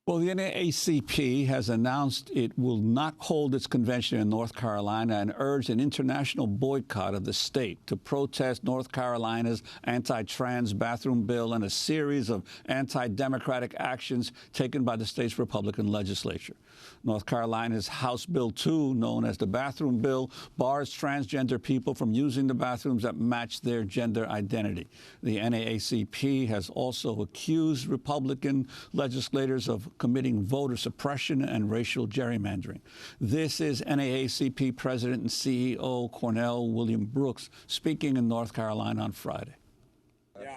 Well, the NAACP has announced it will not hold its convention in North Carolina and urged an international boycott of the state to protest North Carolina's anti-trans bathroom bill and a series of anti-democratic actions taken by the state's Republican legislature. North Carolina's House Bill 2, known as the Bathroom Bill, bars transgender people from using the bathrooms that match their gender identity. The NAACP has also accused Republican legislators of committing voter suppression and racial gerrymandering. This is NAACP President and CEO Cornell William Brooks speaking in North Carolina on Friday.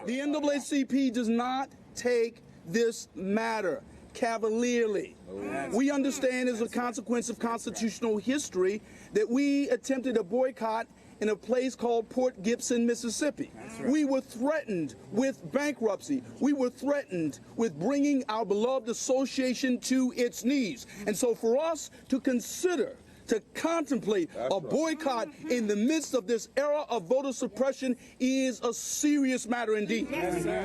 The NAACP does not take this matter cavalierly. We understand as a consequence of constitutional history that we attempted a boycott in a place called Port Gibson, Mississippi. Right. We were threatened with bankruptcy. We were threatened with bringing our beloved association to its knees. And so for us to consider, to contemplate a boycott in the midst of this era of voter suppression is a serious matter indeed.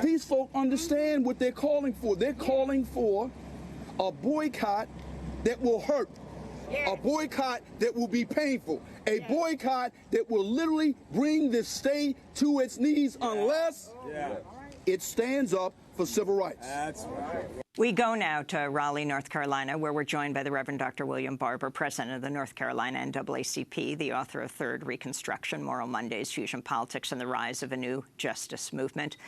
These folk understand what they're calling for. They're calling for a boycott that will hurt. A boycott that will be painful, a boycott that will literally bring the state to its knees unless it stands up for civil rights. That's right. We go now to Raleigh, North Carolina, where we're joined by the Reverend Dr. William Barber, president of the North Carolina NAACP, the author of Third Reconstruction, Moral Mondays, Fusion Politics, and the Rise of a New Justice Movement.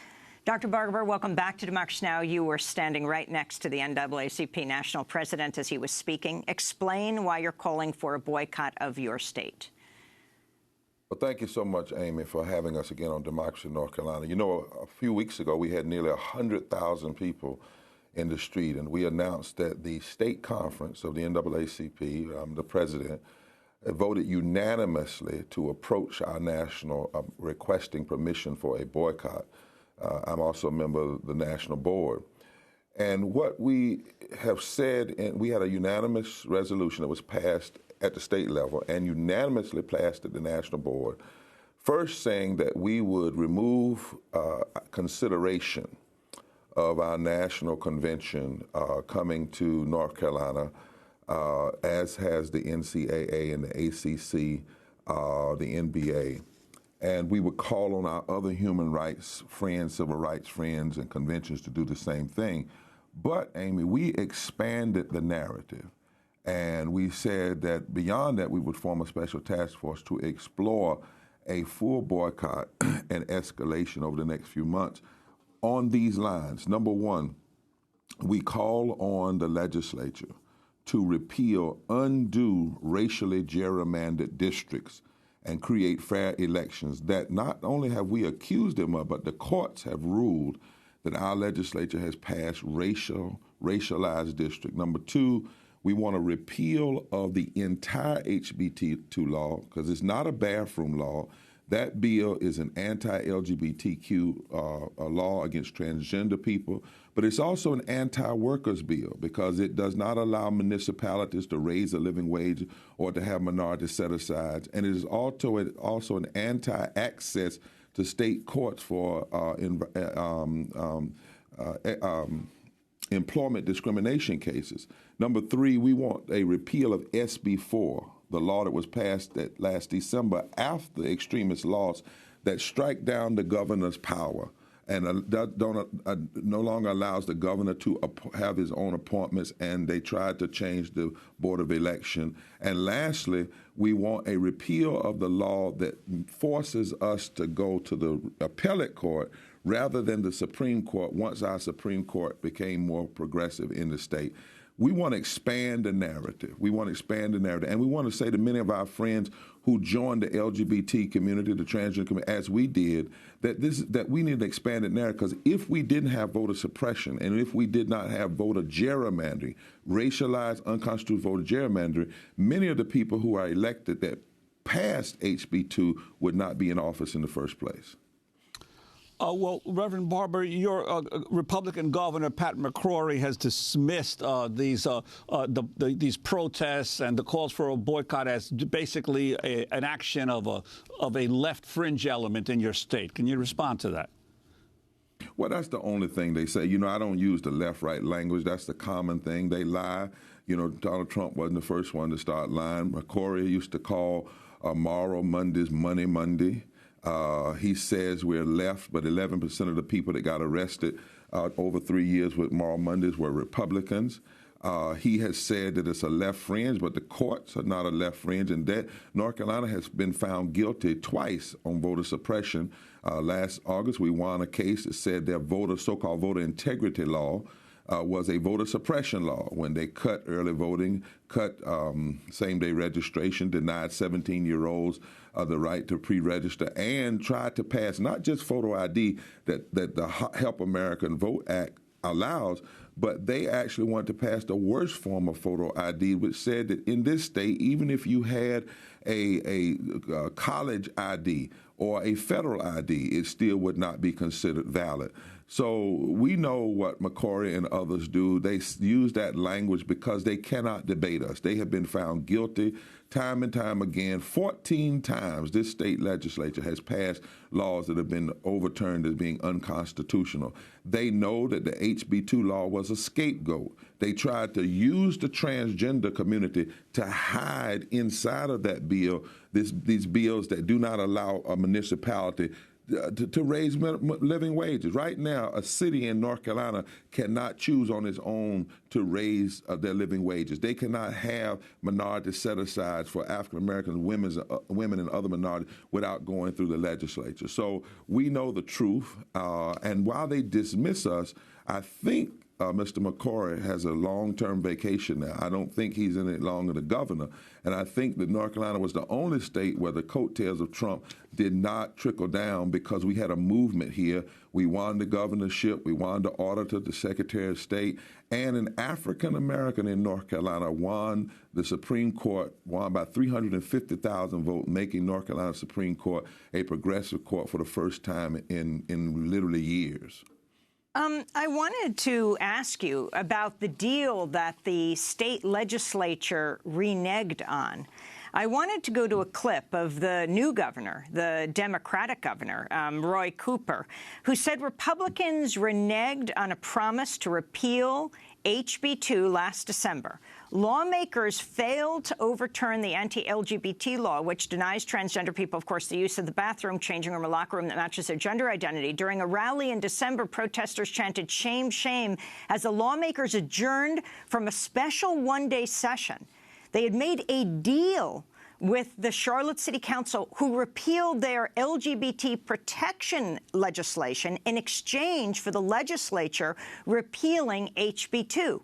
Dr. Barber, welcome back to Democracy Now! You were standing right next to the NAACP national president as he was speaking. Explain why you're calling for a boycott of your state. Well, thank you so much, Amy, for having us again on Democracy North Carolina. You know, a few weeks ago, we had nearly 100,000 people in the street, and we announced that the state conference of the NAACP, the president, voted unanimously to approach our national requesting permission for a boycott. I'm also a member of the national board. And what we have said, and we had a unanimous resolution that was passed at the state level and unanimously passed at the national board, first saying that we would remove consideration of our national convention coming to North Carolina, as has the NCAA and the ACC, the NBA. And we would call on our other human rights friends, civil rights friends, and conventions to do the same thing. But, Amy, we expanded the narrative, and we said that beyond that, we would form a special task force to explore a full boycott and escalation over the next few months on these lines. Number one, we call on the legislature to repeal undue racially gerrymandered districts and create fair elections that not only have we accused them of, but the courts have ruled that our legislature has passed racialized district. Number two, we want a repeal of the entire HB2 law, because it's not a bathroom law. That bill is an anti-LGBTQ law against transgender people, but it's also an anti-workers bill because it does not allow municipalities to raise a living wage or to have minority set-asides. And it is also an anti-access to state courts for employment discrimination cases. Number three, we want a repeal of SB4, the law that was passed that last December after the extremist laws that strike down the governor's power and no longer allows the governor to have his own appointments, and they tried to change the Board of Election. And lastly, we want a repeal of the law that forces us to go to the appellate court rather than the Supreme Court once our Supreme Court became more progressive in the state. We want to expand the narrative. We want to expand the narrative. And we want to say to many of our friends who joined the LGBT community, the transgender community, as we did, that we need to expand the narrative, because if we didn't have voter suppression and if we did not have voter gerrymandering, racialized, unconstitutional voter gerrymandering, many of the people who are elected that passed HB2 would not be in office in the first place. Well, Reverend Barber, your Republican Governor Pat McCrory has dismissed these protests and the calls for a boycott as basically an action of a left fringe element in your state. Can you respond to that? Well, that's the only thing they say. You know, I don't use the left-right language. That's the common thing. They lie. You know, Donald Trump wasn't the first one to start lying. McCrory used to call moral Mondays Money Monday. He says we're left, but 11% of the people that got arrested over 3 years with moral Mondays were Republicans. He has said that it's a left fringe, but the courts are not a left fringe, and that North Carolina has been found guilty twice on voter suppression. Last August, we won a case that said their so-called voter integrity law was a voter suppression law when they cut early voting, cut same-day registration, denied 17-year-olds the right to pre-register, and tried to pass not just photo ID that the Help America Vote Act allows, but they actually wanted to pass the worst form of photo ID, which said that in this state, even if you had a college ID or a federal ID, it still would not be considered valid. So we know what McCrory and others do. They use that language because they cannot debate us. They have been found guilty time and time again. 14 times this state legislature has passed laws that have been overturned as being unconstitutional. They know that the HB2 law was a scapegoat. They tried to use the transgender community to hide inside of that bill these bills that do not allow a municipality to raise living wages. Right now, a city in North Carolina cannot choose on its own to raise their living wages. They cannot have minority set-asides for African Americans, women and other minorities without going through the legislature. So we know the truth, and while they dismiss us, I think Mr. McCrory has a long-term vacation now. I don't think he's in it longer the governor. And I think that North Carolina was the only state where the coattails of Trump did not trickle down because we had a movement here. We won the governorship. We won the auditor, the Secretary of State, and an African-American in North Carolina won the Supreme Court, won by 350,000 votes, making North Carolina Supreme Court a progressive court for the first time in literally years. I wanted to ask you about the deal that the state legislature reneged on. I wanted to go to a clip of the new governor, the Democratic governor, Roy Cooper, who said Republicans reneged on a promise to repeal HB2 last December. Lawmakers failed to overturn the anti-LGBT law, which denies transgender people, of course, the use of the bathroom, changing room, or locker room that matches their gender identity. During a rally in December, protesters chanted, "Shame, shame," as the lawmakers adjourned from a special one-day session. They had made a deal with the Charlotte City Council, who repealed their LGBT protection legislation in exchange for the legislature repealing HB2.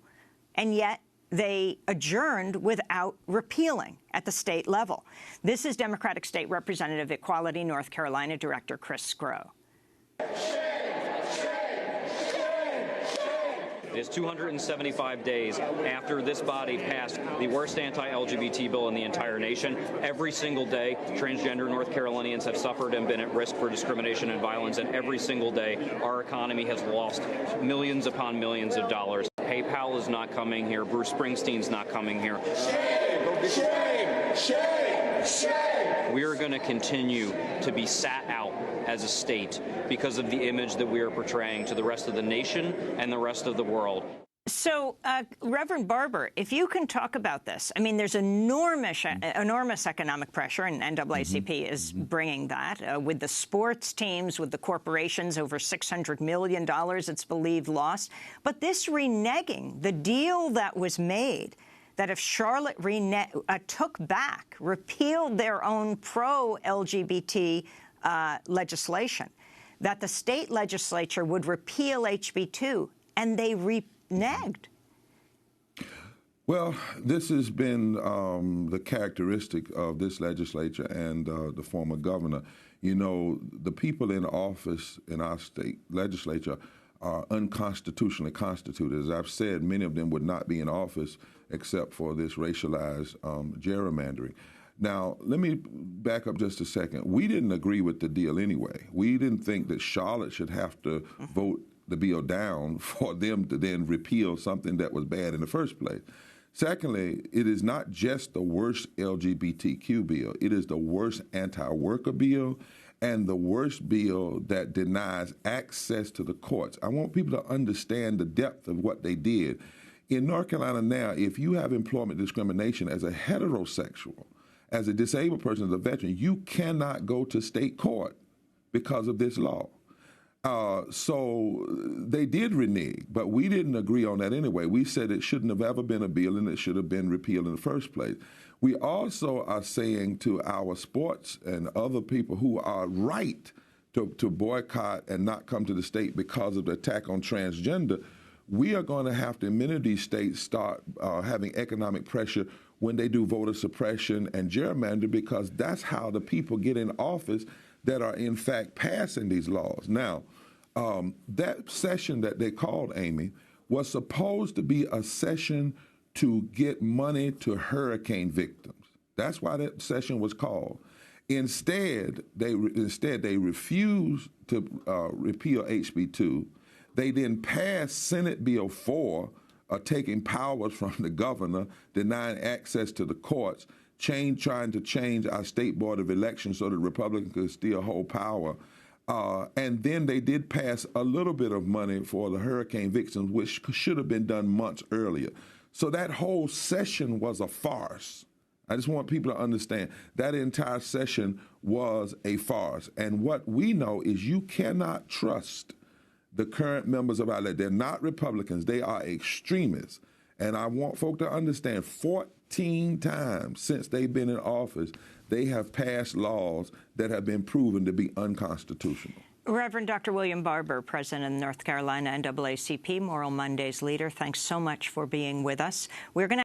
And yet they adjourned without repealing at the state level. This is Democratic State Representative Equality North Carolina Director Chris Scrow. It is 275 days after this body passed the worst anti-LGBT bill in the entire nation. Every single day, transgender North Carolinians have suffered and been at risk for discrimination and violence, and every single day, our economy has lost millions upon millions of dollars. PayPal is not coming here. Bruce Springsteen's not coming here. Shame! Shame! Shame! Shame! We are going to continue to be sat out as a state because of the image that we are portraying to the rest of the nation and the rest of the world. So, Reverend Barber, if you can talk about this. I mean, there's enormous economic pressure, and NAACP is bringing that, with the sports teams, with the corporations, over $600 million, it's believed, lost. But this reneging, the deal that was made, that if Charlotte took back, repealed their own pro-LGBT legislation, that the state legislature would repeal HB2, and they reneged. Well, this has been the characteristic of this legislature and the former governor. You know, the people in office in our state legislature are unconstitutionally constituted. As I've said, many of them would not be in office except for this racialized gerrymandering. Now, let me back up just a second. We didn't agree with the deal anyway. We didn't think that Charlotte should have to vote the bill down for them to then repeal something that was bad in the first place. Secondly, it is not just the worst LGBTQ bill. It is the worst anti-worker bill, and the worst bill that denies access to the courts. I want people to understand the depth of what they did. In North Carolina now, if you have employment discrimination as a heterosexual, as a disabled person, as a veteran, you cannot go to state court because of this law. So they did renege, but we didn't agree on that anyway. We said it shouldn't have ever been a bill and it should have been repealed in the first place. We also are saying to our sports and other people who are right to boycott and not come to the state because of the attack on transgender, we are going to have to, many of these states, start having economic pressure when they do voter suppression and gerrymander, because that's how the people get in office that are in fact passing these laws. Now, that session that they called, Amy, was supposed to be a session to get money to hurricane victims. That's why that session was called. Instead, they refused to repeal HB2. They then passed Senate Bill 4, taking powers from the governor, denying access to the courts, trying to change our state board of elections so that Republicans could still hold power. And then they did pass a little bit of money for the hurricane victims, which should have been done months earlier. So that whole session was a farce. I just want people to understand that entire session was a farce. And what we know is you cannot trust the current members of our legislature. They're not Republicans. They are extremists. And I want folk to understand 14 times since they've been in office, they have passed laws that have been proven to be unconstitutional. Reverend Dr. William Barber, President of the North Carolina NAACP, Moral Mondays leader, thanks so much for being with us. We're going to